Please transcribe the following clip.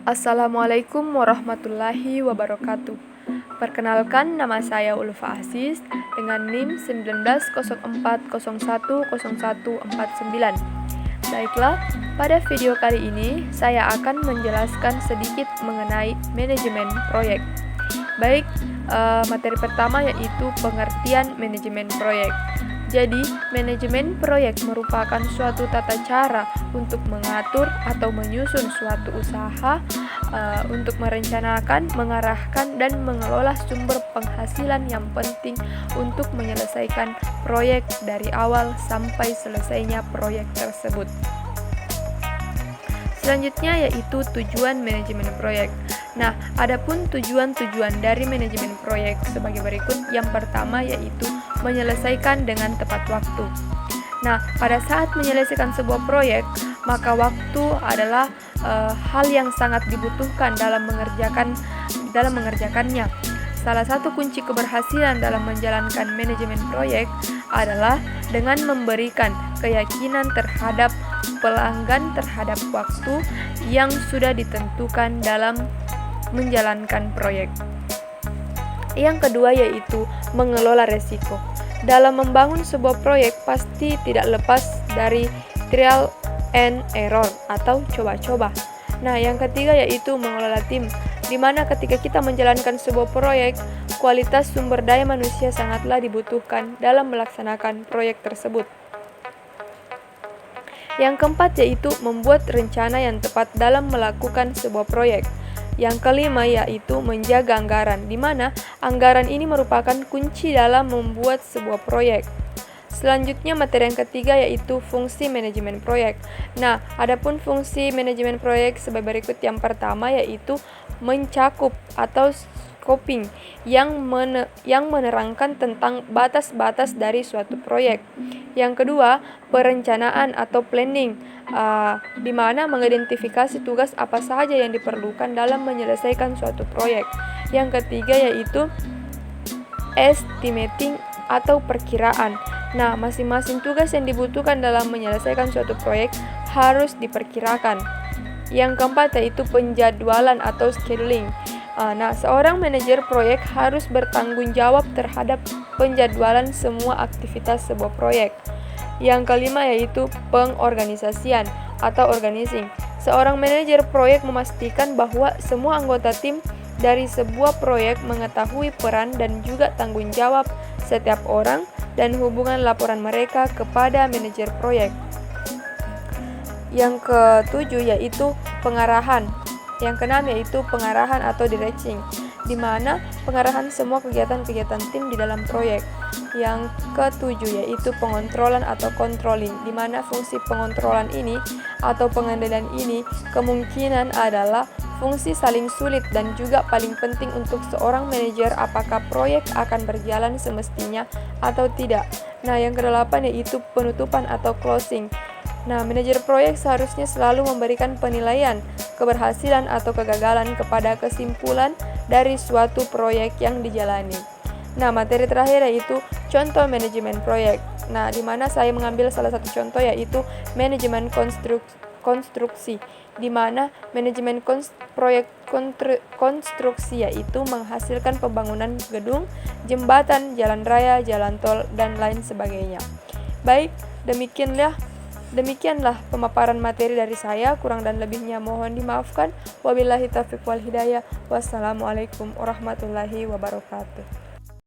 Assalamualaikum warahmatullahi wabarakatuh. Perkenalkan, nama saya Ulfa Aziz dengan NIM 1904010149. Baiklah, pada video kali ini saya akan menjelaskan sedikit mengenai manajemen proyek. Baik, materi pertama yaitu pengertian manajemen proyek. Jadi, manajemen proyek merupakan suatu tata cara untuk mengatur atau menyusun suatu usaha untuk merencanakan, mengarahkan, dan mengelola sumber penghasilan yang penting untuk menyelesaikan proyek dari awal sampai selesainya proyek tersebut. Selanjutnya yaitu tujuan manajemen proyek. Nah, adapun tujuan-tujuan dari manajemen proyek sebagai berikut. Yang pertama yaitu menyelesaikan dengan tepat waktu. Nah, pada saat menyelesaikan sebuah proyek, maka waktu adalah hal yang sangat dibutuhkan dalam mengerjakannya. Salah satu kunci keberhasilan dalam menjalankan manajemen proyek adalah dengan memberikan keyakinan terhadap pelanggan terhadap waktu yang sudah ditentukan dalam menjalankan proyek. Yang kedua yaitu mengelola resiko. Dalam membangun sebuah proyek pasti tidak lepas dari trial and error atau coba-coba. Nah, yang ketiga yaitu mengelola tim, di mana ketika kita menjalankan sebuah proyek, kualitas sumber daya manusia sangatlah dibutuhkan dalam melaksanakan proyek tersebut. Yang keempat yaitu membuat rencana yang tepat dalam melakukan sebuah proyek. Yang kelima yaitu menjaga anggaran, di mana anggaran ini merupakan kunci dalam membuat sebuah proyek. Selanjutnya materi yang ketiga yaitu fungsi manajemen proyek. Nah, adapun fungsi manajemen proyek sebagai berikut. Yang pertama yaitu mencakup atau scoping yang menerangkan tentang batas-batas dari suatu proyek. Yang kedua, perencanaan atau planning, di mana mengidentifikasi tugas apa saja yang diperlukan dalam menyelesaikan suatu proyek. Yang ketiga yaitu estimating atau perkiraan. Nah, masing-masing tugas yang dibutuhkan dalam menyelesaikan suatu proyek harus diperkirakan. Yang keempat yaitu penjadwalan atau scheduling. Nah, seorang manajer proyek harus bertanggung jawab terhadap penjadwalan semua aktivitas sebuah proyek. Yang kelima yaitu pengorganisasian atau organizing. Seorang manajer proyek memastikan bahwa semua anggota tim dari sebuah proyek mengetahui peran dan juga tanggung jawab setiap orang dan hubungan laporan mereka kepada manajer proyek. Yang ketujuh yaitu pengarahan. Yang keenam yaitu pengarahan atau directing, di mana pengarahan semua kegiatan-kegiatan tim di dalam proyek. Yang ketujuh yaitu pengontrolan atau controlling, di mana fungsi pengontrolan ini atau pengendalian ini kemungkinan adalah fungsi saling sulit dan juga paling penting untuk seorang manajer apakah proyek akan berjalan semestinya atau tidak. Nah, yang kedelapan yaitu penutupan atau closing. Nah, manajer proyek seharusnya selalu memberikan penilaian keberhasilan atau kegagalan kepada kesimpulan dari suatu proyek yang dijalani. Nah, materi terakhir yaitu contoh manajemen proyek. Nah, di mana saya mengambil salah satu contoh yaitu manajemen konstruksi, di mana manajemen proyek konstruksi yaitu menghasilkan pembangunan gedung, jembatan, jalan raya, jalan tol, dan lain sebagainya. Baik, demikianlah pemaparan materi dari saya. Kurang dan lebihnya mohon dimaafkan. Wabillahi taufiq wal hidayah. Wassalamualaikum warahmatullahi wabarakatuh.